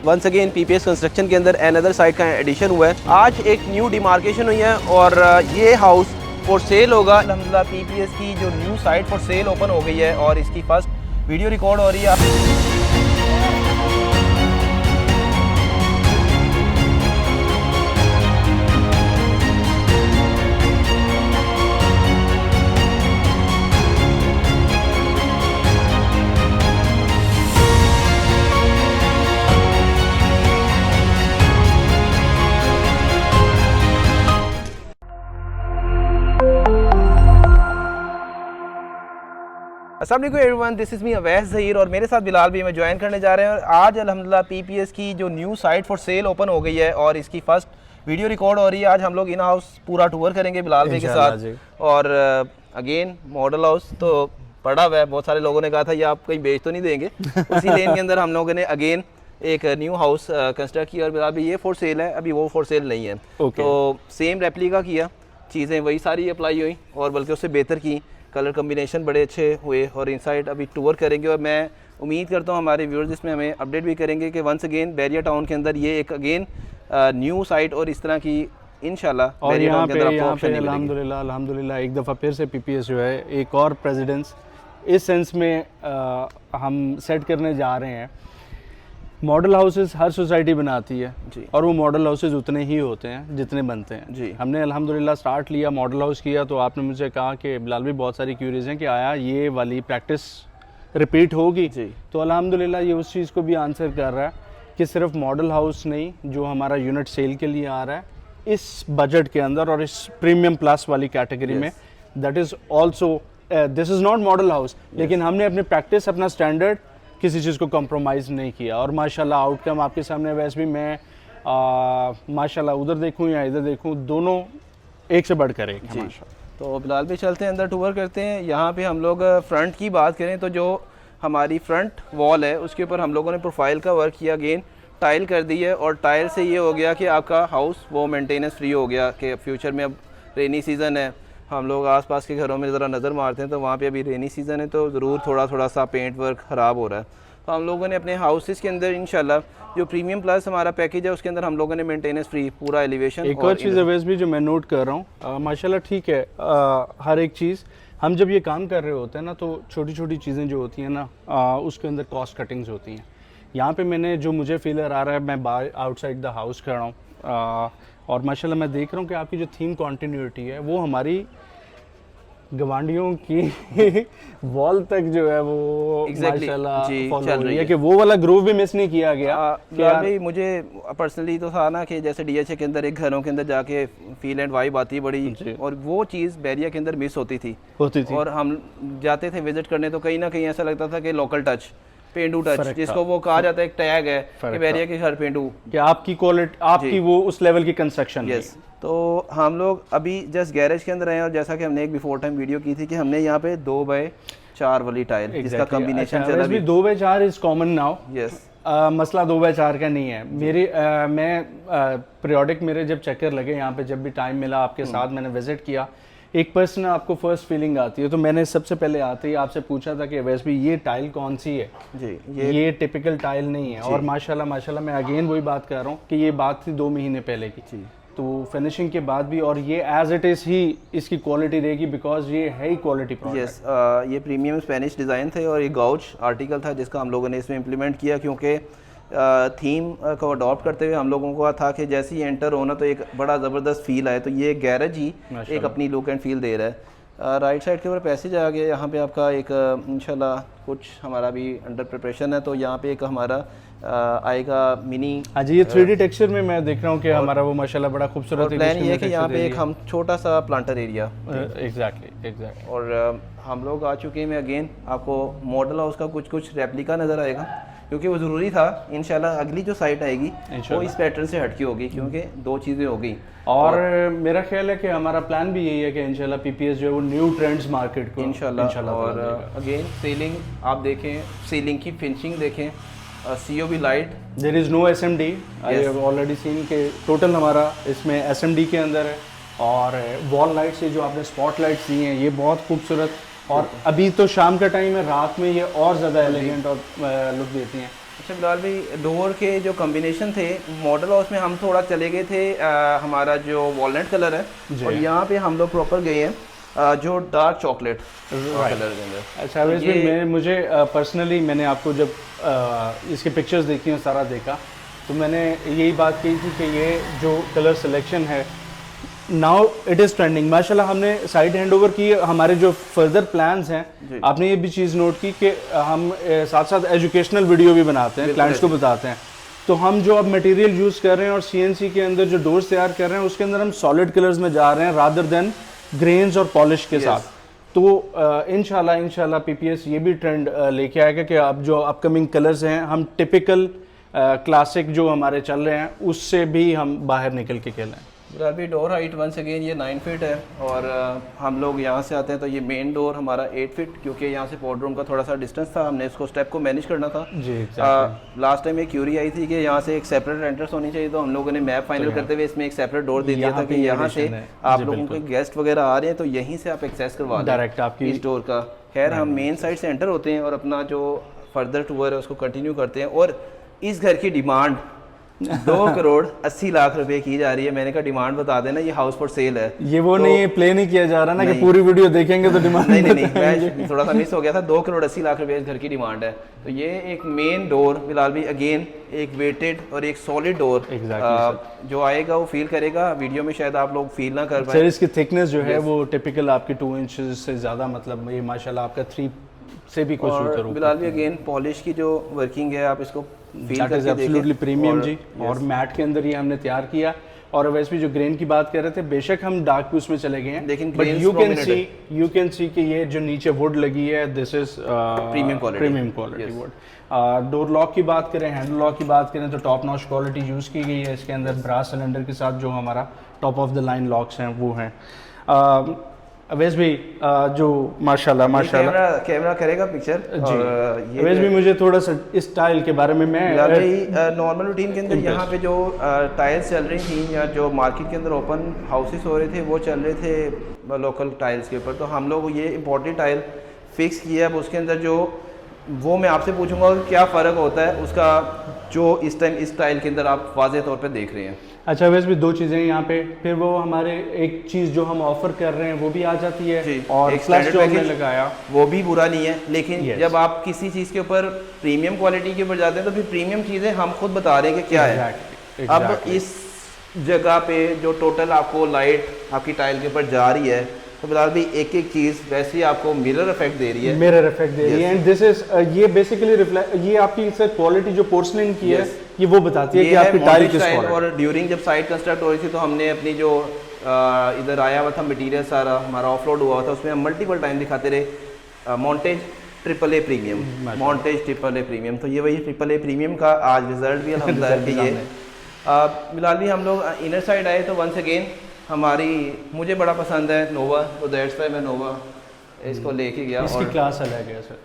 Once again PPS construction के अंदर another site का एडिशन हुआ है। आज एक न्यू डिमार्केशन हुई है और ये हाउस फॉर सेल होगा। अल्हम्दुलिल्लाह पीपीएस की जो new site for sale open हो गई है और इसकी फर्स्ट वीडियो रिकॉर्ड हो रही है। अस्सलाम वालेकुम everyone, this is me Awais Zaheer और मेरे साथ बिलाल भी हमें ज्वाइन करने जा रहे हैं। और आज अल्हम्दुलिल्लाह पीपीएस की जो new site for sale open हो गई है और इसकी फर्स्ट वीडियो रिकॉर्ड हो रही है। आज हम लोग इन हाउस पूरा टूर करेंगे बिलाल भाई के साथ। और अगेन मॉडल हाउस तो पड़ा हुआ है, बहुत सारे लोगों ने कहा था ये आप कहीं बेच तो नहीं देंगे। उसी लेन के अंदर हम लोगों ने अगेन एक न्यू हाउस कंस्ट्रक्ट किया और बिलाल भाई ये फॉर सेल है, अभी वो फॉर सेल नहीं है। तो सेम रेप्लिका किया, चीज़ें वही सारी अप्लाई हुई और बल्कि उससे बेहतर की, कलर कम्बिनेशन बड़े अच्छे हुए और इनसाइड अभी टूर करेंगे। और मैं उम्मीद करता हूँ हमारे व्यूअर्स इसमें हमें अपडेट भी करेंगे कि वंस अगेन बैरिया टाउन के अंदर ये एक अगेन न्यू साइट और इस तरह की इंशाल्लाह और यहाँ पे अल्हम्दुलिल्लाह एक दफ़ा फिर से पीपीएस जो है एक और प्रेसिडेंस इस सेंस में हम सेट करने जा रहे हैं। मॉडल हाउसेस हर सोसाइटी बनाती है जी, और वो मॉडल हाउसेस उतने ही होते हैं जितने बनते हैं जी। हमने अल्हम्दुलिल्लाह स्टार्ट लिया, मॉडल हाउस किया, तो आपने मुझे कहा कि बिलाल भी बहुत सारी क्यूरीज हैं कि आया ये वाली प्रैक्टिस रिपीट होगी जी। तो अल्हम्दुलिल्लाह ये उस चीज़ को भी आंसर कर रहा है कि सिर्फ मॉडल हाउस नहीं, जो हमारा यूनिट सेल के लिए आ रहा है इस बजट के अंदर और इस प्रीमियम प्लस वाली कैटेगरी में, that is also this is not model house, लेकिन हमने अपनी प्रैक्टिस, अपना स्टैंडर्ड, किसी चीज़ को कंप्रोमाइज़ नहीं किया। और माशाल्लाह आउटकम आपके सामने। वैसे भी मैं माशाल्लाह उधर देखूं या इधर देखूं, दोनों एक से बढ़कर एक है माशाल्लाह। तो बिलाल भी चलते हैं अंदर, टूर करते हैं। यहाँ पे हम लोग फ्रंट की बात करें तो जो हमारी फ्रंट वॉल है उसके ऊपर हम लोगों ने प्रोफाइल का वर्क किया, अगेन टाइल कर दी है। और टाइल से ये हो गया कि आपका हाउस वो मेंटेनेंस फ्री हो गया कि फ्यूचर में अब रेनी सीज़न है, हम लोग आसपास के घरों में ज़रा नज़र मारते हैं तो वहाँ पे अभी रेनी सीज़न है तो ज़रूर थोड़ा सा पेंट वर्क ख़राब हो रहा है। तो हम लोगों ने अपने हाउसेस के अंदर इंशाल्लाह जो प्रीमियम प्लस हमारा पैकेज है उसके अंदर हम लोगों ने मेंटेनेंस फ्री पूरा एलिवेशन। एक और चीज़ अवैस भी जो मैं नोट कर रहा हूँ, माशाल्लाह ठीक है, हर एक चीज़ हम जब ये काम कर रहे होते हैं ना तो छोटी छोटी चीज़ें जो होती हैं ना उसके अंदर कॉस्ट कटिंग्स होती हैं। यहाँ पे मैंने जो मुझे फीलर आ रहा है, मैं बाहर आउटसाइड द हाउस कर रहा हूँ और माशाल्लाह मैं देख रहा हूँ कि आपकी जो थीम कॉन्टीन्यूटी है वो हमारी गवांडियों की वॉल तक जो है वो माशाल्लाह फॉलो हो रही है कि वो वाला ग्रूव भी मिस नहीं किया गया। भाई मुझे पर्सनली तो था ना कि जैसे डीएचए के अंदर एक घरों के अंदर जाके फील एंड वाइब आती बड़ी, और वो चीज़ बैरिया के अंदर मिस होती थी और हम जाते थे विजिट करने तो कहीं ना कहीं ऐसा लगता था कि लोकल टच, पेंडू टच, जिसको वो कहा जाता है, एक टैग है कि बैरिया के घर पेंडू, कि आपकी क्वालिटी, आपकी वो उस लेवल की कंस्ट्रक्शन। यस, तो हम लोग अभी जस्ट गैरेज के अंदर आए और जैसा कि हमने एक बिफोर टाइम वीडियो की थी कि हमने यहाँ पे 2x4 वाली टाइल जिसका कॉम्बिनेशन चला भी 2x4 is common now. Yes, मसला 2x4 का नहीं है। मेरे मैं पीरियोडिक मेरे जब चक्कर लगे यहाँ पे, जब भी टाइम मिला आपके साथ मैंने विजिट किया, एक पर्सन आपको फर्स्ट फीलिंग आती है। तो मैंने सबसे पहले आते ही आपसे पूछा था कि वैसे भी ये टाइल कौन सी है जी, ये टिपिकल टाइल नहीं है। और माशाल्लाह मैं अगेन वही बात कर रहा हूँ कि ये बात थी 2 महीने पहले की जी। तो फिनिशिंग के बाद भी, और ये एज इट इज़ ही इसकी क्वालिटी रहेगी बिकॉज ये है ही क्वालिटी प्रोडक्ट। यस, ये प्रीमियम स्पेनिश डिज़ाइन थे और ये गाउच आर्टिकल था जिसका हम लोगों ने इसमें इम्प्लीमेंट किया, क्योंकि थीम को अडॉप्ट करते हुए हम लोगों को था कि जैसे ही एंटर होना तो एक बड़ा ज़बरदस्त फील आए। तो ये गैरेज ही एक अपनी लुक एंड फील दे रहा है। राइट साइड के ऊपर पैसेज आ गया, यहाँ पे आपका एक इंशाल्लाह कुछ हमारा भी अंडर प्रिपरेशन है। तो यहाँ पे एक हमारा आएगा मिनी, हाँ जी, ये 3D टेक्सचर में मैं देख रहा हूँ कि हमारा वो माशाल्लाह बड़ा खूबसूरत प्लान ये है कि यहाँ पे एक हम छोटा सा प्लांटर एरिया, एग्जैक्टली और हम लोग आ चुके हैं। अगेन आपको मॉडल हाउस का कुछ रेप्लिका नज़र आएगा क्योंकि वो ज़रूरी था। इंशाल्लाह अगली जो साइट आएगी वो इस पैटर्न से हटकी होगी, क्योंकि 2 चीज़ें हो गई। और मेरा ख्याल है कि हमारा प्लान भी यही है कि इंशाल्लाह पीपीएस जो है वो न्यू ट्रेंड्स मार्केट को इंशाल्लाह। और अगेन सीलिंग आप देखें, सीलिंग की फिनिशिंग देखें, COB light, there is no SMD। I have already seen के टोटल हमारा इसमें SMD के अंदर है। और वॉल लाइट्स से जो आपने स्पॉट लाइट्स दी हैं ये बहुत खूबसूरत, और अभी तो शाम का टाइम है, रात में ये और ज़्यादा एलिगेंट और लुक देती हैं। अच्छा बिलाल भाई, डोर के जो कॉम्बिनेशन थे मॉडल हाउस में, हम थोड़ा चले गए थे हमारा जो वॉलनट कलर है, और यहाँ पे हम लोग प्रॉपर गए हैं जो डार्क चॉकलेट कलर के अंदर। अच्छा वैसे मुझे पर्सनली मैंने आपको जब इसके पिक्चर्स देखी हैं, सारा देखा, तो मैंने यही बात की थी कि ये जो कलर सिलेक्शन है नाउ इट इज़ ट्रेंडिंग। माशाल्लाह हमने साइट हैंड ओवर की, हमारे जो फर्दर प्लान्स हैं, आपने ये भी चीज़ नोट की कि हम साथ साथ एजुकेशनल वीडियो भी बनाते हैं, क्लाइंट्स को बताते हैं। तो हम जो अब मटेरियल यूज़ कर रहे हैं और सीएनसी के अंदर जो डोर्स तैयार कर रहे हैं उसके अंदर हम सॉलिड कलर्स में जा रहे हैं रादर देन ग्रेन्स और पॉलिश के साथ। तो इंशाल्लाह पीपीएस ये भी ट्रेंड लेके आएगा कि अब जो अपकमिंग कलर्स हैं हम टिपिकल क्लासिक जो हमारे चल रहे हैं उससे भी हम बाहर निकल के खेलें। बिलाल भाई, डोर हाइट वंस अगेन ये 9 फीट है, और हम लोग यहाँ से आते हैं तो ये मेन डोर हमारा 8 फीट, क्योंकि यहाँ से पोर्ट रूम का थोड़ा सा डिस्टेंस था, हमने इसको स्टेप को मैनेज करना था जी। लास्ट टाइम एक क्यूरी आई थी कि यहाँ से एक सेपरेट एंट्रेंस होनी चाहिए, तो हम लोगों ने मैप फाइनल करते हुए इसमें एक सेपरेट डोर दे दिया था कि यहाँ से आप लोगों के गेस्ट वगैरह आ रहे हैं तो यहीं से आप एक्सेस करवा लें डायरेक्ट आपकी इस डोर का। खैर हम मेन साइड से एंटर होते हैं और अपना जो फर्दर टूर है उसको कंटिन्यू करते हैं। और इस घर की डिमांड 2 करोड़ 80 लाख रुपए की जा रही है। मैंने कहा डिमांड बता देना, ये हाउस फॉर सेल है। ये वो तो, नहीं प्ले नहीं किया जा रहा ना कि पूरी वीडियो देखेंगे तो डिमांड नहीं, थोड़ा सा मिस हो गया था। 2 करोड़ 80 लाख रुपए इस घर की डिमांड है। तो ये एक मेन डोर बिलाल भी अगेन एक वेटेड और एक सॉलिड डोर जो आएगा वो फील करेगा। वीडियो में शायद आप लोग फील ना कर पाए। सर इसकी थिकनेस जो है वो टिपिकल आपकी 2 इंच से ज़्यादा, मतलब ये माशाल्लाह आपका 3 से भी कुछ ऊपर। बिलाल भी अगेन पॉलिश की जो वर्किंग है आप इसको फील करके एब्सोल्युटली प्रीमियम जी। और मैट के अंदर ये हमने तैयार किया। और वैसे भी जो ग्रेन की बात कर रहे थे, बेशक हम डार्क ब्लूज में चले गए हैं, लेकिन यू कैन सी कि ये जो नीचे वुड लगी है this is premium quality would. Door lock की बात करें, हैंडल लॉक की बात करें तो टॉप नॉच क्वालिटी यूज़ की गई है। इसके अंदर ब्रास सिलेंडर के साथ जो हमारा top of the line locks हैं वो हैं। अवैस भी जो माशाल्लाह कैमरा करेगा पिक्चर जी। अवैस भी मुझे थोड़ा सा इस टाइल के बारे में मैं नॉर्मल रूटीन के अंदर यहाँ पे जो टाइल्स चल रही थी या जो मार्केट के अंदर ओपन हाउसेस हो रहे थे वो चल रहे थे लोकल टाइल्स के ऊपर। तो हम लोग ये इम्पोर्टेड टाइल फिक्स किया। अब उसके अंदर जो वो मैं आपसे पूछूंगा क्या फ़र्क होता है उसका, जो इस टाइम इस टाइल के अंदर आप वाज़े तौर पे देख रहे हैं। अच्छा वैसे भी 2 चीज़ें यहाँ पे, फिर वो हमारे एक चीज़ जो हम ऑफर कर रहे हैं वो भी आ जाती है और एक प्लस जो हमने लगाया वो भी बुरा नहीं है। लेकिन जब आप किसी चीज़ के ऊपर प्रीमियम क्वालिटी के ऊपर जाते हैं तो फिर प्रीमियम चीज़ें हम खुद बता रहे हैं कि क्या है। अब इस जगह पे जो टोटल आपको लाइट आपकी टाइल के ऊपर जा रही है तो बिलाल भी एक एक चीज़ वैसे ही आपको मिरर इफेक्ट दे रही है। मिरर इफेक्ट दे रही है एंड दिस इज ये बेसिकली रिफ्लेक्ट, ये आपकी सर क्वालिटी जो पोर्सलिन की है ये वो बताती है कि आपकी टाइल किस क्वालिटी। और ड्यूरिंग जब साइट कंस्ट्रक्ट हो रही थी तो हमने अपनी जो इधर आया हुआ था मटेरियल सारा हमारा ऑफलोड हुआ था उसमें हम मल्टीपल टाइम दिखाते रहे montage AAA premium, montage AAA premium. तो ये वही AAA प्रीमियम का आज रिजल्ट भी अल्हम्दुलिल्लाह कि ये बिलाल भी हम लोग इनर साइड आए तो वंस अगेन हमारी मुझे बड़ा पसंद है नोवा, तो दैट्स वाई मैं नोवा इसको लेके गया। इसकी क्लास अलग है सर।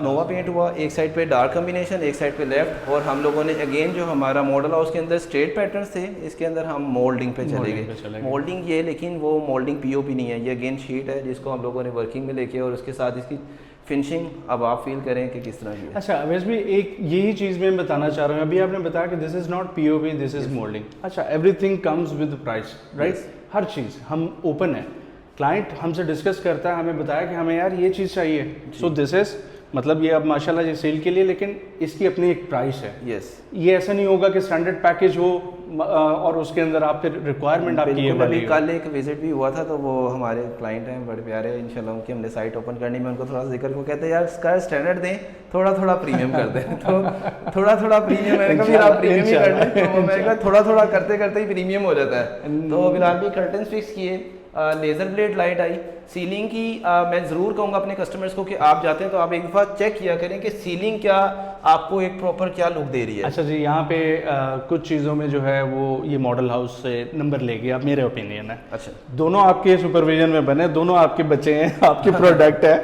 नोवा पेंट हुआ, एक साइड पे डार्क कॉम्बिनेशन, एक साइड पे लेफ्ट। और हम लोगों ने अगेन जो हमारा मॉडल हाउस के अंदर स्ट्रेट पैटर्न्स थे इसके अंदर हम मोल्डिंग पे चले गए। मोल्डिंग ये, लेकिन वो मोल्डिंग पीओपी नहीं है, ये अगेन शीट है जिसको हम लोगों ने वर्किंग में लेके और उसके साथ इसकी फिनिशिंग अब आप फील करें कि किस तरह की है। अच्छा वैसे भी एक यही चीज़ मैं बताना चाह रहा हूँ। अभी आपने बताया कि this is not POP, this is moulding. अच्छा everything comes with price, right? हर चीज़ हम ओपन है, क्लाइंट हमसे डिस्कस करता है, हमें बताया कि हमें यार ये चीज़ चाहिए, सो दिस इज़ मतलब ये अब माशाल्लाह ये सेल के लिए, लेकिन इसकी अपनी एक प्राइस है। यस, ये ऐसा नहीं होगा कि स्टैंडर्ड पैकेज हो और उसके अंदर आप फिर रिक्वायरमेंट आपकी ये वाली। कल एक विजिट भी हुआ था तो वो हमारे क्लाइंट हैं बड़े प्यारे हैं, इंशाल्लाह उनकी हमने साइट ओपन करने में उनको थोड़ा सा जिक्र को कहते हैं यार इसका स्टैंडर्ड दें, थोड़ा थोड़ा प्रीमियम कर दें। तो थोड़ा थोड़ा प्रीमियम, मैंने कहा फिर आप प्रीमियम ही कर लें। तो मैंने कहा थोड़ा थोड़ा करते करते ही प्रीमियम हो जाता है। तो फिलहाल भी कर्टन फिक्स किए, लेज़र ब्लेड लाइट आई। सीलिंग की मैं ज़रूर कहूँगा अपने कस्टमर्स को कि आप जाते हैं तो आप एक दफ़ा चेक किया करें कि सीलिंग क्या आपको एक प्रॉपर क्या लुक दे रही है। अच्छा जी, यहाँ पे कुछ चीज़ों में जो है वो ये मॉडल हाउस से नंबर ले गया, मेरे ओपिनियन है। अच्छा, दोनों आपके सुपरविजन में बने, दोनों आपके बच्चे हैं, आपके प्रोडक्ट है,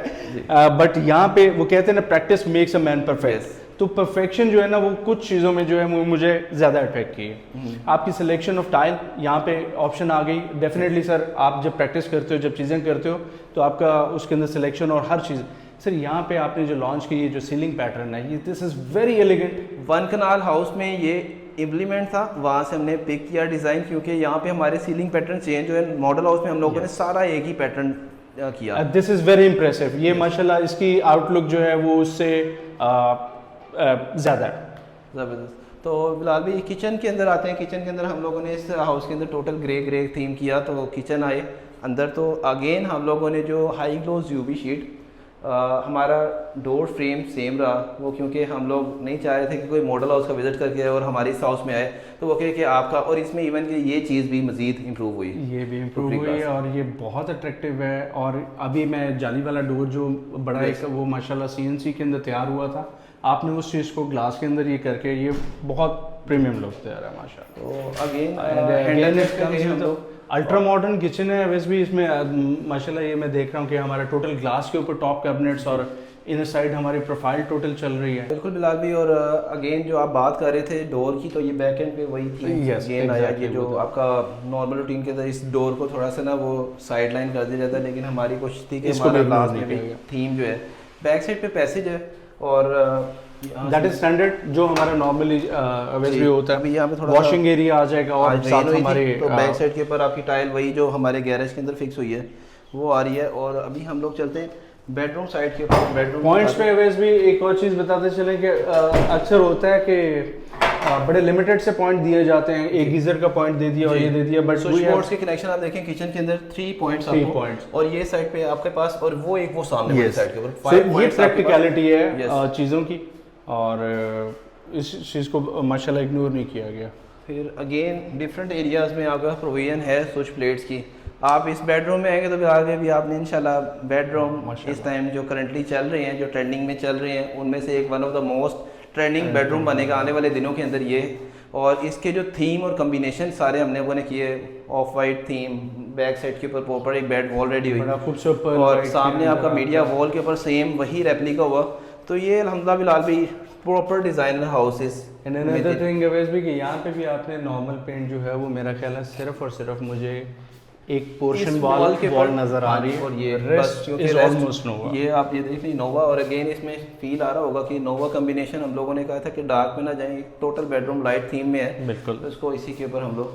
बट यहाँ पे वो कहते हैं ना practice makes a man perfect. तो परफेक्शन जो है ना वो कुछ चीज़ों में जो है मुझे ज़्यादा अट्रैक्ट की है। आपकी सिलेक्शन ऑफ टाइल यहाँ पे ऑप्शन आ गई। डेफिनेटली सर आप जब प्रैक्टिस करते हो, जब चीज़ें करते हो तो आपका उसके अंदर सिलेक्शन और हर चीज़ सर यहाँ पे आपने जो लॉन्च की ये जो सीलिंग पैटर्न है, ये this is very elegant. One kanal house में ये इम्प्लीमेंट था, वहाँ से हमने पिक किया डिज़ाइन, क्योंकि यहाँ पे हमारे सीलिंग पैटर्न चेंज हुए। मॉडल हाउस में हम लोगों ने सारा एक ही पैटर्न किया। This is very impressive. ये माशाल्लाह इसकी आउटलुक जो है वो उससे ज़्यादा है, ज़बरदस्त। तो बिलाल भाई किचन के अंदर आते हैं। किचन के अंदर हम लोगों ने इस हाउस के अंदर टोटल ग्रे थीम किया। तो किचन आए अंदर, तो अगेन हम लोगों ने जो हाई ग्लोस यूवी शीट, हमारा डोर फ्रेम सेम रहा वो, क्योंकि हम लोग नहीं चाह रहे थे कि कोई मॉडल हाउस का विजिट करके आए और हमारे इस हाउस में आए तो वो कहे कि आपका, और इसमें इवन कि ये चीज़ भी मज़ीद इम्प्रूव हुई, ये भी इम्प्रूव हुई है और ये बहुत अट्रैक्टिव है। और अभी मैं जाली वाला डोर जो बड़ा एक वो माशाल्लाह CNC के अंदर तैयार हुआ था, आपने उस चीज़ को ग्लास के अंदर ये करके ये बहुत प्रीमियम लुक दे रहा है माशाल्लाह। तो अगेन अल्ट्रा मॉडर्न किचन है वैसे भी। इसमें माशाल्लाह ये मैं देख रहा हूँ कि हमारा टोटल ग्लास के ऊपर टॉप कैबिनेट्स और इनर साइड हमारी प्रोफाइल टोटल चल रही है। बिल्कुल बिलाल भी। और अगेन जो आप बात कर रहे थे डोर की, तो ये बैक एंड पे वही थी। अगेन आया ये जो आपका नॉर्मल रूटीन के अंदर इस डोर को थोड़ा सा ना वो साइड लाइन कर दिया जाता है, लेकिन हमारी कोशिश थी कि हमारा लास्ट में भी थीम जो है बैक साइड पे पैसेज है और दैट इज स्टैंडर्ड जो हमारा नॉर्मली वैसे भी होता है। अभी यहाँ पे थोड़ा वॉशिंग एरिया आ जाएगा और साथ हमारे तो बैक साइड के ऊपर आपकी टाइल वही जो हमारे गैरेज के अंदर फिक्स हुई है वो आ रही है। और अभी हम लोग चलते हैं बेडरूम साइड के ऊपर। बेडरूम पॉइंट्स पे वैसे भी एक और चीज़ बताते चलें कि अक्सर होता है कि बड़े लिमिटेड से पॉइंट दिए जाते हैं, एक गीजर का पॉइंट दे दिया और ये दे दिया, बट स्विच बोर्ड्स के कनेक्शन आप देखें किचन के अंदर 3 पॉइंट्स आपको, और ये साइड पे आपके पास, और वो एक वो सामने वाली साइड के ऊपर 5 पॉइंट्स। ये प्रैक्टिकलिटी है चीज़ों की और इस चीज़ को माशाल्लाह इग्नोर नहीं किया गया। फिर अगेन डिफरेंट एरियाज़ में आपका प्रोविजन है स्विच प्लेट्स की। आप इस बेडरूम में आएंगे तो फिर आगे भी आपने इंशाल्लाह बेडरूम इस टाइम जो करंटली चल रहे हैं, जो ट्रेंडिंग में चल रहे हैं, उनमें से एक one of the most trending bedroom बनेगा आने वाले दिनों के अंदर ये। और इसके जो थीम और कम्बिनेशन सारे हमने लोगों ने किए, of white theme, back side के ऊपर प्रॉपर एक बेड वॉल रेडी हुई और सामने आपका मीडिया वॉल के ऊपर सेम वही रेप्लिका हुआ। तो ये अल्हम्दुलिल्लाह बिलाल भी proper designer houses. And another thing वैसे भी कि यहाँ पे भी आपने नॉर्मल पेंट जो है वो मेरा ख्याल है सिर्फ और सिर्फ मुझे एक पोर्शन वॉल के वॉल नजर आ रही है और ये रेस्ट इज ऑलमोस्ट नोवा। ये आप ये देख लीजिए नोवा, और अगेन इसमें फील आ रहा होगा कि नोवा कॉम्बिनेशन हम लोगों ने कहा था कि डार्क में ना जाए, टोटल बेडरूम लाइट थीम में है। बिल्कुल, तो इसको इसी के ऊपर हम लोग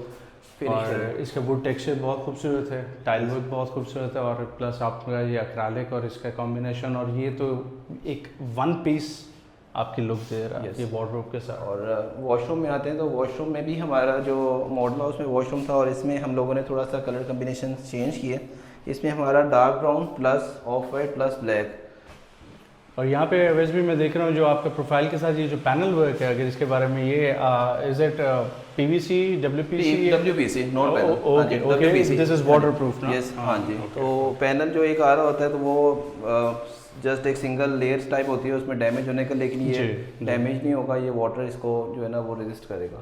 फिनिश करें। इसका वुड टेक्सचर बहुत खूबसूरत है, टाइल वर्क बहुत खूबसूरत है और प्लस आपका ये एक्रेलिक और इसका कॉम्बिनेशन, और ये तो एक वन पीस आपकी लुक दे रहा है ये वार्डरोब के साथ। और वॉशरूम में आते हैं तो वॉशरूम में भी हमारा जो मॉडल हाउस में वॉशरूम था और इसमें हम लोगों ने थोड़ा सा कलर कम्बिनेशन चेंज किए। इसमें हमारा dark brown plus of white plus black. और यहाँ पे वैसे भी मैं देख रहा हूँ जो आपका प्रोफाइल के साथ ये जो पैनल वर्क है, अगर इसके बारे में ये is it PVC WPC not panel. Okay okay, this is waterproof ना? यस हाँ जी। तो पैनल जो एक आ रहा होता है तो वो जस्ट एक सिंगल लेयर्स टाइप होती है उसमें डैमेज होने का, लेकिन ये डैमेज नहीं होगा, ये वाटर इसको जो है ना वो रेजिस्ट करेगा।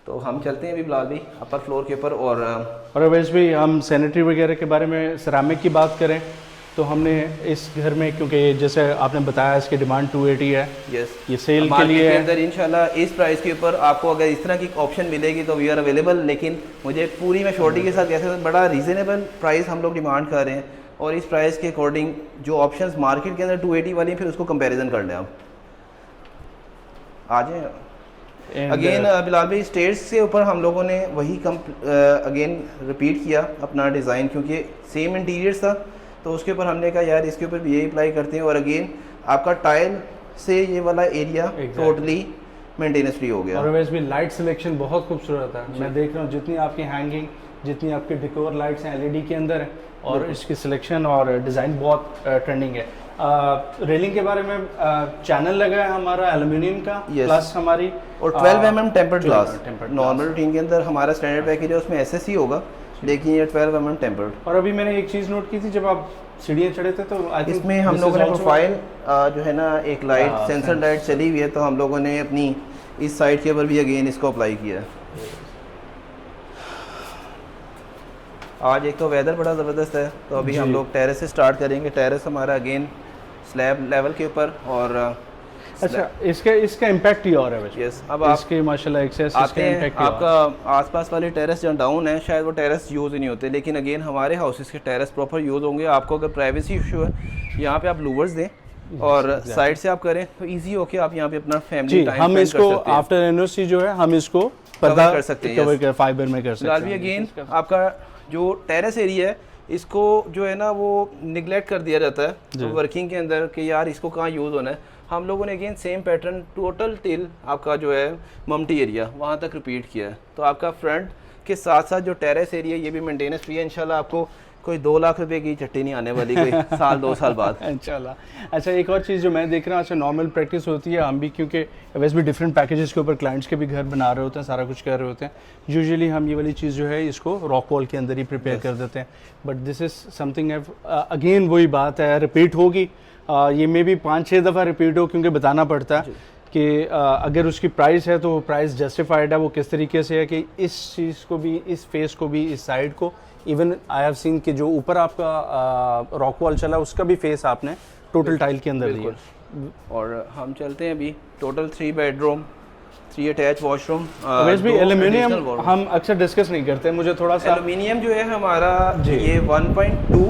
तो हम चलते हैं अभी बिलाल भी अपर फ्लोर के ऊपर। और वैसे भी हम सैनिटरी वगैरह के बारे में सिरामिक की बात करें तो हमने इस घर में, क्योंकि जैसे आपने बताया इसकी डिमांड 280 है, ये सेल के लिए अंदर इंशाल्लाह इस प्राइस के ऊपर आपको अगर इस तरह की ऑप्शन मिलेगी तो वी आर अवेलेबल। लेकिन मुझे पूरी मैं शॉर्टी के साथ कैसे बड़ा रीज़नेबल प्राइस हम लोग डिमांड कर रहे हैं और इस प्राइस के अकॉर्डिंग जो ऑप्शंस मार्केट के अंदर 280 वाली फिर उसको कंपैरिजन कर लें आप। आ जाए अगेन बिलाल भाई स्टेयर्स के ऊपर हम लोगों ने वही अगेन रिपीट किया अपना डिज़ाइन, क्योंकि सेम इंटीरियर्स था तो उसके ऊपर हमने कहा यार इसके ऊपर भी यही अप्लाई करते हैं। और अगेन आपका टाइल से ये वाला एरिया टोटली मेंटेनेंस फ्री हो गया। और वैसे भी लाइट सिलेक्शन बहुत खूबसूरत है। मैं देख रहा हूँ जितनी आपकी हैंगिंग, जितनी आपकी डेकोर लाइट्स हैं LED के अंदर है और इसकी सिलेक्शन और डिज़ाइन बहुत ट्रेंडिंग है। रेलिंग के बारे में चैनल लगा है हमारा एल्युमिनियम का, प्लस हमारी और 12 mm tempered glass. Normal routine के अंदर हमारा स्टैंडर्ड पैकेज है उसमें SSC होगा, लेकिन ये 12 mm टेम्पर्ड। और अभी मैंने एक चीज़ नोट की थी, जब आप सीढ़ियाँ चढ़े थे तो इसमें हम लोगों ने प्रोफाइल जो है ना एक लाइट सेंसर लाइट चली हुई है, तो हम लोगों ने अपनी इस साइड के ऊपर भी अगेन इसको अप्लाई किया है। आज एक तो वेदर बड़ा ज़बरदस्त है तो अभी हम लोग टेरेस से स्टार्ट करेंगे। टेरेस हमारा अगेन स्लैब लेवल के ऊपर। और अच्छा इसका इम्पैक्ट ही और है वैसे। यस, अब आप इसके माशाल्लाह एक्सेस आते हैं आपका आसपास वाले टेरेस जहाँ डाउन है शायद वो टेरेस यूज़ ही नहीं होते, लेकिन अगेन हमारे हाउसेस के टेरेस प्रॉपर यूज़ होंगे। आपको अगर प्राइवेसी इशू है यहाँ पे आप लूवर्स दें और साइड से आप करें तो इजी हो के आप यहाँ पे अपना फैमिली जी, टाइम हम इसको आफ्टर एनओसी जो है हम इसको पर्दा कर सकते हैं, कवर कर फाइबर में कर सकते फिलहाल भी हैं। अगेन आपका जो टेरेस एरिया है इसको जो है ना वो निगलेक्ट कर दिया जाता है वर्किंग के अंदर कि यार इसको कहाँ यूज़ होना है। हम लोगों ने again same pattern total till आपका जो है ममटी एरिया वहाँ तक रिपीट किया है। तो आपका फ्रंट के साथ साथ जो टेरेस एरिया ये भी मेंटेनेंस फ्री है। इंशाल्लाह आपको कोई 2 लाख रुपए की चट्टी नहीं आने वाली कोई साल 2 साल बाद इंशाल्लाह। अच्छा, एक और चीज़ जो मैं देख रहा हूँ, अच्छा नॉर्मल प्रैक्टिस होती है, हम भी क्योंकि वैसे भी डिफरेंट पैकेजेस के ऊपर क्लाइंट्स के भी घर बना रहे होते हैं, सारा कुछ कर रहे होते हैं। यूजुअली हम ये वाली चीज़ जो है इसको रॉक वॉल के अंदर ही प्रिपेयर कर देते हैं, but this is something again वही बात है, रिपीट होगी, ये मे भी 5-6 दफ़ा रिपीट हो, क्योंकि बताना पड़ता है कि अगर उसकी प्राइस है तो वो प्राइस जस्टिफाइड है, वो किस तरीके से है कि इस चीज़ को भी, इस फेस को भी, इस साइड को, इवन आई हैव सीन कि जो ऊपर आपका रॉक वॉल चला उसका भी फेस आपने टोटल टाइल के अंदर दिया। और हम चलते हैं अभी टोटल 3 बेडरूम 3 अटैच वॉशरूम। वैसे भी एल्यूमिनियम हम अक्सर डिस्कस नहीं करते, मुझे थोड़ा सा एल्यूमिनियम जो है हमारा ये 1.2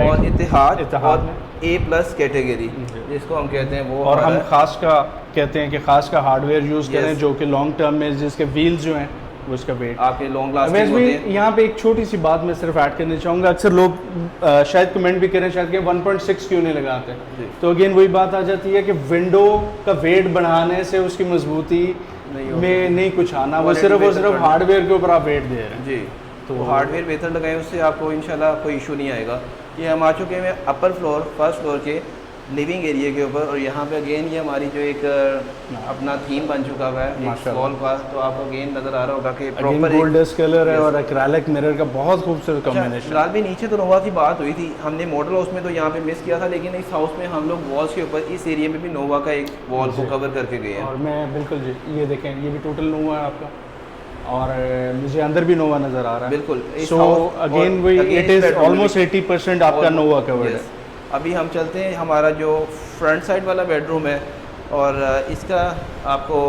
और इतिहाद और A+ कैटेगरी जिसको हम कहते हैं वो, और हम खास का कहते हैं कि खास का हार्डवेयर यूज़ करें जो कि लॉन्ग टर्म में जिसके व्हील्स जो हैं वो उसका वेट आपके लॉन्ग लास्टिंग होते हैं। यहाँ पे एक छोटी सी बात मैं सिर्फ ऐड करना चाहूँगा, अक्सर लोग शायद कमेंट भी करें शायद कि 1.6 क्यों नहीं लगाते, तो अगेन वही बात आ जाती है कि विंडो का वेट बढ़ाने से उसकी मजबूती में नहीं कुछ आना, वो सिर्फ हार्डवेयर के ऊपर आप वेट दे रहे हैं जी। तो हार्डवेयर बेहतर लगाएं, उससे आपको इंशाल्लाह कोई इशू नहीं आएगा। ये हम आ चुके हैं अपर फ्लोर फर्स्ट फ्लोर के लिविंग एरिया के ऊपर, और यहाँ पे अगेन ये हमारी जो एक अपना थीम बन चुका हुआ है वॉल का, तो आपको अगेन नज़र आ रहा होगा कि प्रॉपर गोल्डस कलर है और एक्रेलिक मिरर का बहुत खूबसूरत कॉम्बिनेशन। फिलहाल भी नीचे तो नोवा की बात हुई थी, हमने मॉडल हाउस में तो यहाँ पे मिस किया था, लेकिन इस हाउस में हम लोग वॉल्स के ऊपर इस एरिया में भी नोवा का एक वॉल को कवर करके गए हैं। और मैं बिल्कुल जी, ये देखें ये भी टोटल नोवा है आपका, और मुझे अंदर भी नोवा नज़र आ रहा है बिल्कुल। सो अगेन वही इट इज़ ऑलमोस्ट 80% आपका नोवा कवर्ड है। अभी हम चलते हैं हमारा जो फ्रंट साइड वाला बेडरूम है, और इसका आपको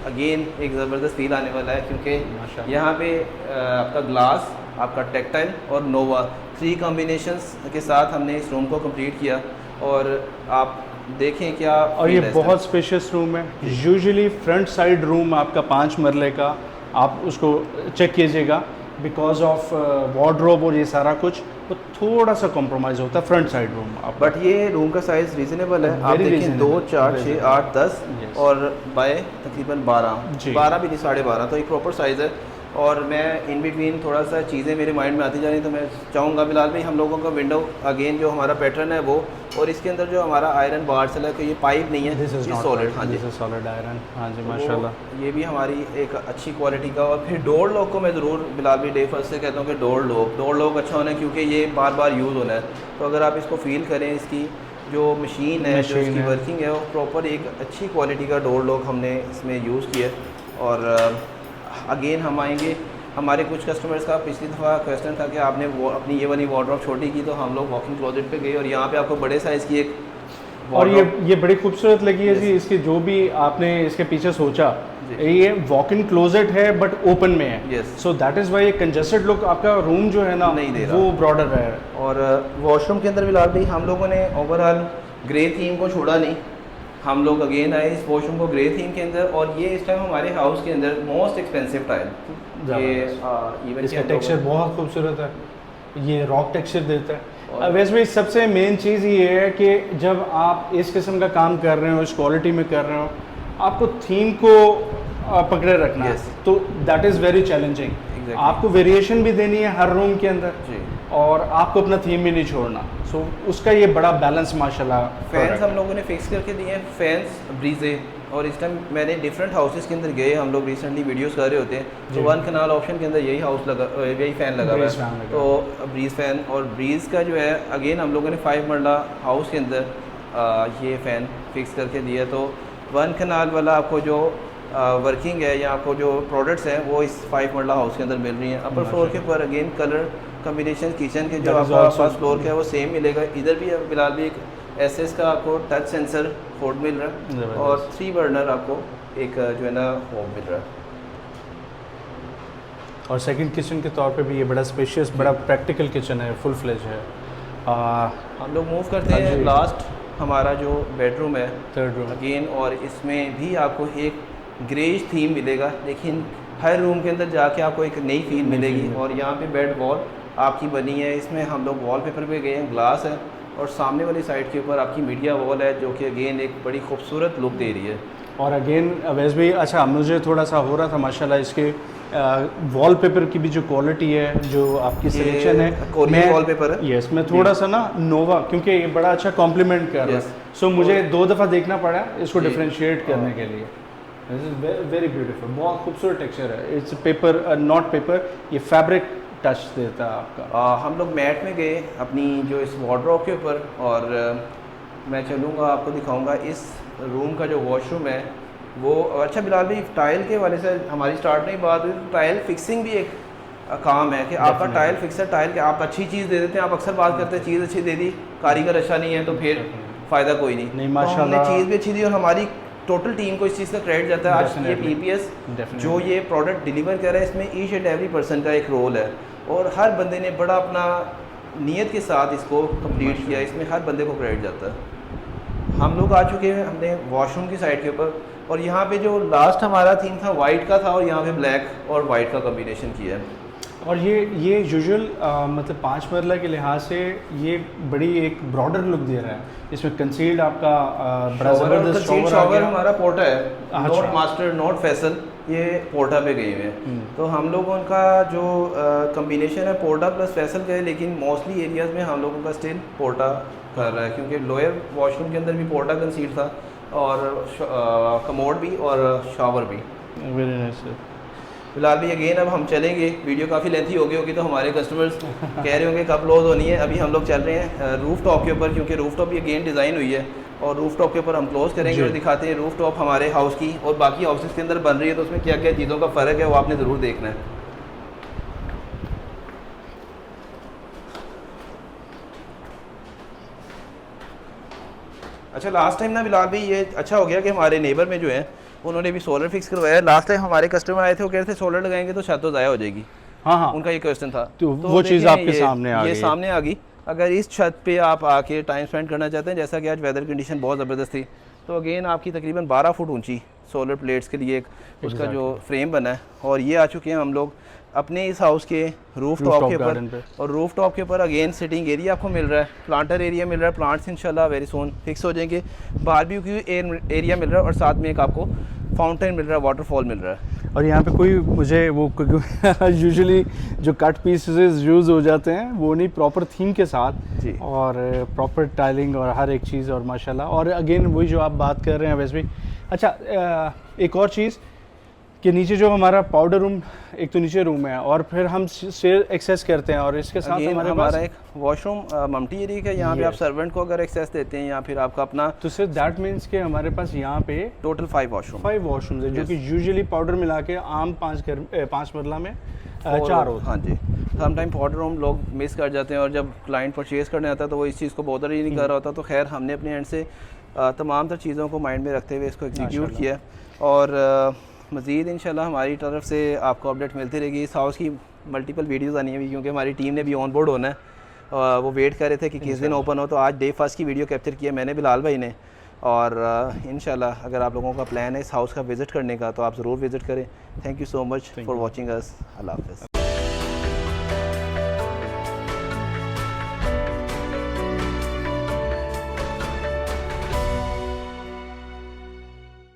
अगेन एक ज़बरदस्त फील आने वाला है, क्योंकि यहाँ पे आपका ग्लास, आपका टेक्टाइल और नोवा 3 कॉम्बिनेशंस के साथ हमने इस रूम को कंप्लीट किया। और आप देखें क्या, और ये बहुत स्पेशियस रूम है। यूजुअली फ्रंट साइड रूम आपका 5 मरले का, आप उसको चेक कीजिएगा, बिकॉज ऑफ वार्डरोब और ये सारा कुछ तो थोड़ा सा कॉम्प्रोमाइज़ होता है फ्रंट साइड रूम आप, बट ये रूम का साइज़ रीज़नेबल है। आप देखें 2, 4, 6, 8, 10 और बाय तकरीबन 12 भी नहीं 12.5, तो एक प्रॉपर साइज़ है। और मैं इन बिटवीन थोड़ा सा चीज़ें मेरे माइंड में आती जा रही, तो मैं चाहूँगा बिलाल भाई हम लोगों का विंडो अगेन जो हमारा पैटर्न है वो, और इसके अंदर जो हमारा आयरन बार चला है, तो ये पाइप नहीं है, ये सॉलिड। हाँ जी, सॉलिड आयरन। हाँ जी, माशाल्लाह। ये भी हमारी एक अच्छी क्वालिटी का। और फिर डोर लॉक को मैं ज़रूर बिलाल भाई डे फर्स्ट से कहता हूँ कि डोर लॉक अच्छा होना है, क्योंकि ये बार बार यूज़ होना है। तो अगर आप इसको फील करें, इसकी जो मशीन है जो इसकी वर्किंग है वो प्रॉपर एक अच्छी क्वालिटी का डोर लॉक हमने इसमें यूज़ किया। और अगेन हम आएंगे, हमारे कुछ कस्टमर्स का पिछली दफ़ा क्वेश्चन था कि आपने वो अपनी ये वाली वार्डरोब छोटी की, तो हम लोग वॉकिंग क्लोजेट पे गए और यहाँ पे आपको बड़े साइज़ की एक, और ये बड़ी खूबसूरत लगी है जी। इसकी जो भी आपने इसके पीछे सोचा, ये वॉक इन क्लोजेट है बट ओपन में है, so that is why congested look आपका रूम जो है ना नहीं दे रहा, वो ब्रॉडर है। और वॉशरूम के अंदर बिलाल भाई हम लोगों ने ओवरऑल ग्रे थीम को छोड़ा नहीं, हम लोग अगेन आए इस वॉशरूम को ग्रे थीम के अंदर। और ये इस टाइम हमारे हाउस के अंदर मोस्ट एक्सपेंसिव टाइल, ये इवन इसका टेक्सचर बहुत खूबसूरत है, ये रॉक टेक्सचर देता है। वैसे भी सबसे मेन चीज़ ये है कि जब आप इस किस्म का काम कर रहे हो, इस क्वालिटी में कर रहे हो, आपको थीम को पकड़े रखना है, तो दैट इज़ वेरी चैलेंजिंग। आपको वेरिएशन भी देनी है हर रूम के अंदर, और आपको अपना थीम भी नहीं छोड़ना, सो उसका ये बड़ा बैलेंस माशाल्लाह। फैंस हम लोगों ने फिक्स करके दिए हैं, फैंस ब्रीजे। और इस टाइम मैंने डिफरेंट हाउसेस के अंदर गए, हम लोग रिसेंटली वीडियोस कर रहे होते हैं, तो 1 कनाल ऑप्शन के अंदर यही हाउस लगा, यही फ़ैन लगा हुआ है, तो ब्रीज़ फ़ैन। और ब्रीज़ का जो है अगेन हम लोगों ने 5 मरला हाउस के अंदर ये फ़ैन फिक्स करके दिया। तो 1 कनाल वाला आपको जो वर्किंग है या आपको जो प्रोडक्ट्स हैं वो इस 5 मरला हाउस के अंदर मिल रही हैं। अपर फ्लोर के ऊपर अगेन कलर कम्बिनेशन किचन के जो आपका फर्स्ट फ्लोर का है वो सेम मिलेगा। इधर भी फिलहाल भी एक एसएस का आपको टच सेंसर फोर्ड मिल रहा है, और 3 बर्नर आपको एक जो है ना होम मिल रहा है। और सेकंड किचन के तौर पे भी ये बड़ा स्पेशियस, बड़ा प्रैक्टिकल किचन है, फुल फ्लेज है। हम लोग मूव करते हैं लास्ट हमारा जो बेडरूम है, थर्ड रूम। अगेन, और इसमें भी आपको एक ग्रेज थीम मिलेगा, लेकिन हर रूम के अंदर जाके आपको एक नई फील मिलेगी। और यहाँ पे बेड वॉल आपकी बनी है, इसमें हम लोग वॉलपेपर पे गए हैं, ग्लास है, और सामने वाली साइड के ऊपर आपकी मीडिया वॉल है जो कि अगेन एक बड़ी खूबसूरत लुक दे रही है। और अगेन वैसे भी अच्छा, मुझे थोड़ा सा हो रहा था माशाल्लाह इसके वॉलपेपर की भी जो क्वालिटी है, जो आपकी सिलेक्शन है, कोरियन वॉलपेपर है। यस, मैं थोड़ा सा ना नोवा, क्योंकि ये बड़ा अच्छा कॉम्प्लीमेंट कर रहा है, सो मुझे 2 दफ़ा देखना पड़ा इसको डिफ्रेंशिएट करने के लिए। दिस इज़ वेरी ब्यूटीफुल, बहुत खूबसूरत टेक्सचर है। इट्स पेपर, नॉट पेपर, ये फैब्रिक टच देता है आपका। हम लोग मैट में गए अपनी जो इस वार्डरोब के ऊपर, और मैं चलूँगा आपको दिखाऊंगा इस रूम का जो वॉशरूम है वो। अच्छा बिलाल भाई, टाइल के वाले से हमारी स्टार्ट नहीं बात हुई, टाइल फिक्सिंग भी एक काम है कि आपका टाइल फिक्सर, टाइल के आप अच्छी चीज़ दे देते हैं, आप अक्सर बात करते हैं चीज़ अच्छी दे दी, कारीगर अच्छा नहीं है तो फिर फ़ायदा कोई नहीं। माशाल्लाह, तो हमने चीज़ भी अच्छी दी और हमारी टोटल टीम को इस चीज़ का क्रेडिट जाता है। आज ये PPS जो ये प्रोडक्ट डिलीवर कर रहा है, इसमें ईच एंड एवरी पर्सन का एक रोल है, और हर बंदे ने बड़ा अपना नीयत के साथ इसको कंप्लीट किया, इसमें हर बंदे को क्रेडिट जाता है। हम लोग आ चुके हैं हमने वॉशरूम की साइड के ऊपर, और यहाँ पे जो लास्ट हमारा थीम था वाइट का था, और यहाँ पे ब्लैक और वाइट का कॉम्बिनेशन किया है। और ये यूजुअल मतलब 5 मरला के लिहाज से ये बड़ी एक ब्रॉडर लुक दे रहा है। इसमें कंसील्ड आपका बड़ा ज़बरदस्त शॉवर हमारा पोर्टा है, नॉट मास्टर नॉट फैसल, ये पोर्टा पे गए हुए हैं। तो हम लोगों का जो कॉम्बिनेशन है पोर्टा प्लस फैसल का है, लेकिन मोस्टली एरियाज़ में हम लोगों का स्टिल पोर्टा कर रहा है, क्योंकि लोअर वॉशरूम के अंदर भी पोर्टा कंसील्ड था, और कमोड भी और शावर भी। Very nice. फिलहाल भी अगेन अब हम चलेंगे, वीडियो काफ़ी लेंथी हो गई होगी तो हमारे कस्टमर्स कह रहे होंगे कब क्लोज होनी है। अभी हम लोग चल रहे हैं रूफ टॉप के ऊपर, क्योंकि रूफ टॉप भी अगेन डिज़ाइन हुई है, और रूफ टॉप के ऊपर हम क्लोज करेंगे और दिखाते हैं रूफ टॉप हमारे हाउस की और बाकी हाउसेस के अंदर बन रही है, तो उसमें क्या क्या चीज़ों का फ़र्क है वो आपने ज़रूर देखना है। अच्छा, लास्ट टाइम ना बिलाल भाई ये अच्छा हो गया कि हमारे नेबर में जो है उन्होंने भी सोलर फिक्स करवाया। लास्ट टाइम हमारे कस्टमर आए थे, वो कह रहे थे सोलर लगाएंगे तो छत तो ज़ाया हो जाएगी। हाँ, उनका ये क्वेश्चन था, तो वो चीज़ आपके सामने आ गई। ये सामने आ गई। अगर इस छत पे आप आके टाइम स्पेंड करना चाहते हैं, जैसा कि आज वेदर कंडीशन बहुत ज़बरदस्त थी, तो अगेन आपकी तकरीबन 12 फुट ऊंची सोलर प्लेट्स के लिए एक उसका जो फ्रेम बना है, और ये आ चुके हैं हम लोग अपने इस हाउस के रूफ टॉप के ऊपर। और रूफ टॉप के ऊपर अगेन सिटिंग एरिया आपको मिल रहा है, प्लांटर एरिया मिल रहा है, प्लांट्स इंशाल्लाह वेरी सून फिक्स हो जाएंगे, बारबेक्यू एरिया मिल रहा है, और साथ में एक आपको फाउंटेन मिल रहा है, वाटरफॉल मिल रहा है। और यहाँ पे कोई मुझे वो यूजुअली जो कट पीसेस यूज़ हो जाते हैं वो नहीं, प्रॉपर थीम के साथ जी, और प्रॉपर टाइलिंग और हर एक चीज़, और माशाल्लाह। और अगेन वही जो आप बात कर रहे हैं वैसे भी अच्छा, एक और चीज़ कि नीचे जो हमारा पाउडर रूम, एक तो नीचे रूम है और फिर हम स्टेयर एक्सेस करते हैं, और इसके साथ हमारा एक वॉशरूम मल्टी एरिया है। यहाँ पे आप सर्वेंट को अगर एक्सेस देते हैं या फिर आपका अपना, तो सिर्फ दैट मीन्स कि हमारे पास यहाँ पे टोटल 5 वॉशरूम है, जो कि यूजुअली पाउडर मिला के आम 5 मरला में 4 होता है। हाँ जी, सम टाइम पाउडर रूम लोग मिस कर जाते हैं, और जब क्लाइंट परचेज़ करने आता है तो वो इस चीज़ को बॉदर ही नहीं कर रहा होता। तो खैर हमने अपने एंड से तमाम तर चीज़ों को माइंड में रखते हुए इसको एग्जीक्यूट किया, और मज़ीद इंशाल्लाह हमारी तरफ से आपको अपडेट मिलती रहेगी। इस हाउस की मल्टीपल वीडियोज़ आनी है, क्योंकि हमारी टीम ने भी ऑन बोर्ड होना है। वो वेट कर रहे थे कि किस दिन ओपन हो, तो आज डे फर्स्ट की वीडियो कैप्चर किया मैंने बिलाल भाई ने। और इंशाल्लाह अगर आप लोगों का प्लान है इस हाउस का विज़िट करने का तो आप ज़रूर विज़िट करें। Thank you so much for watching us. अल्लाह हाफ़िज़।